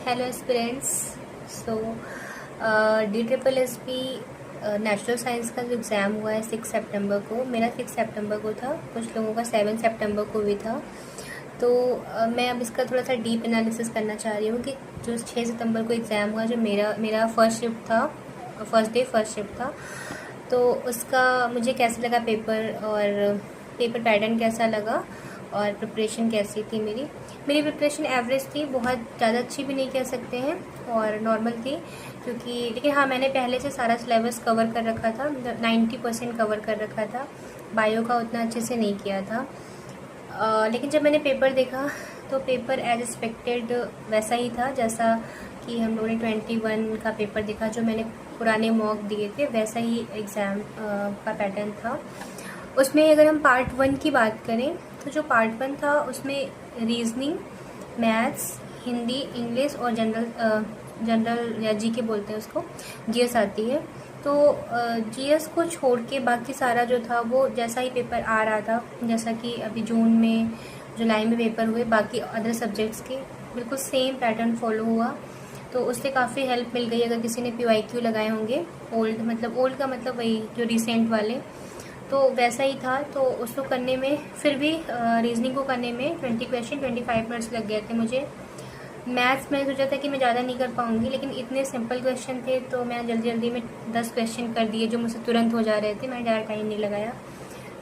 Hello aspirants. So D triple S P national science का जो exam हुआ है 6 सितंबर को, मेरा 6 सितंबर को था, कुछ लोगों का 7 सितंबर को भी था। तो मैं अब इसका थोड़ा सा डीप एनालिसिस करना चाह रही हूँ कि जो 6 सितंबर को एग्ज़ाम हुआ, जो मेरा फर्स्ट शिफ्ट था, फर्स्ट शिफ्ट था, तो उसका मुझे कैसा लगा पेपर, और पेपर पैटर्न कैसा लगा, और प्रिपरेशन कैसी थी। मेरी प्रिपरेशन एवरेज थी, बहुत ज़्यादा अच्छी भी नहीं कह सकते हैं, और नॉर्मल थी, क्योंकि लेकिन हाँ, मैंने पहले से सारा सिलेबस कवर कर रखा था, 90% कवर कर रखा था। बायो का उतना अच्छे से नहीं किया था। लेकिन जब मैंने पेपर देखा तो पेपर एज एक्सपेक्टेड वैसा ही था, जैसा कि हम लोगों ने 21 का पेपर देखा, जो मैंने पुराने मॉक दिए थे, वैसा ही एग्ज़ाम का पैटर्न था। उसमें अगर हम पार्ट 1 की बात करें तो जो पार्ट 1 था उसमें रीजनिंग, मैथ्स, हिंदी, इंग्लिश और जनरल या जीके बोलते हैं उसको, जीएस आती है। तो जीएस को छोड़ के बाकी सारा जो था वो जैसा ही पेपर आ रहा था, जैसा कि अभी जुलाई में पेपर हुए, बाकी अदर सब्जेक्ट्स के बिल्कुल सेम पैटर्न फॉलो हुआ। तो उससे काफ़ी हेल्प मिल गई। अगर किसी ने PYQ लगाए होंगे, ओल्ड का मतलब वही जो रिसेंट वाले, तो वैसा ही था। तो उसको करने में फिर भी रीजनिंग को करने में 20 क्वेश्चन 25 मिनट्स लग गए थे मुझे। मैथ्स मैंने सोचा था कि मैं ज़्यादा नहीं कर पाऊँगी, लेकिन इतने सिंपल क्वेश्चन थे तो मैं जल्दी में 10 क्वेश्चन कर दिए, जो मुझसे तुरंत हो जा रहे थे। मैंने ज़्यादा टाइम नहीं लगाया।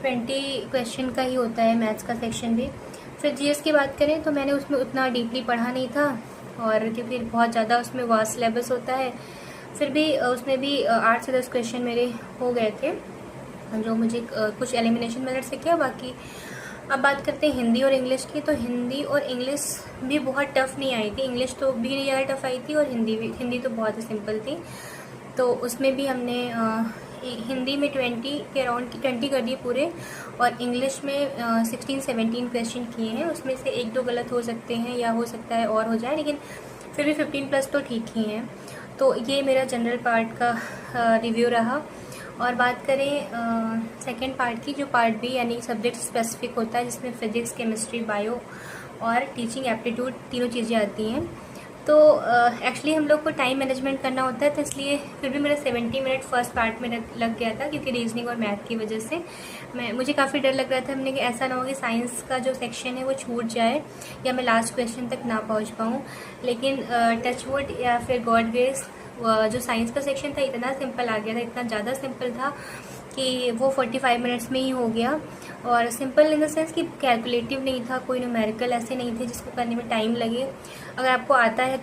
20 क्वेश्चन का ही होता है मैथ्स का सेक्शन भी। फिर जीएस की बात करें तो मैंने उसमें उतना डीपली पढ़ा नहीं था, और क्योंकि बहुत ज़्यादा उसमें वास्ट सिलेबस होता है। फिर भी उसमें भी 8 से 10 क्वेश्चन मेरे हो गए थे, जो मुझे कुछ एलिमिनेशन मेथड से किया। बाकी अब बात करते हैं हिंदी और इंग्लिश की। तो हिंदी और इंग्लिश भी बहुत टफ़ नहीं आई थी, इंग्लिश तो भी नहीं ज़्यादा टफ़ आई थी, और हिंदी तो बहुत ही सिंपल थी। तो उसमें भी हमने हिंदी में 20 के अराउंड 20 कर दिए पूरे, और इंग्लिश में 16-17 क्वेश्चन किए हैं। उसमें से 1-2 गलत हो सकते हैं, या हो सकता है और हो जाए, लेकिन फिर भी 15+ तो ठीक ही हैं। तो ये मेरा जनरल पार्ट का रिव्यू रहा। और बात करें सेकेंड पार्ट की, जो पार्ट बी यानी सब्जेक्ट स्पेसिफिक होता है, जिसमें फिजिक्स, केमिस्ट्री, बायो और टीचिंग एप्टीट्यूड तीनों चीज़ें आती हैं। तो एक्चुअली हम लोग को टाइम मैनेजमेंट करना होता है, तो इसलिए फिर भी मेरा 70 मिनट फर्स्ट पार्ट में लग गया था, क्योंकि रीजनिंग और मैथ की वजह से मुझे काफ़ी डर लग रहा था। हमने कि ऐसा ना हो कि साइंस का जो सेक्शन है वो छूट जाए, या मैं लास्ट क्वेश्चन तक ना पहुंच पाऊँ। लेकिन टचवुड या फिर गॉड ग्रेस, जो साइंस का सेक्शन था इतना सिंपल आ गया था, इतना ज़्यादा सिंपल था कि वो 45 मिनट्स में ही हो गया। और सिंपल इन द सेंस कि कैलकुलेटिव नहीं था, कोई न्यूमेरिकल ऐसे नहीं थे जिसको करने में टाइम लगे। अगर आपको आता है तो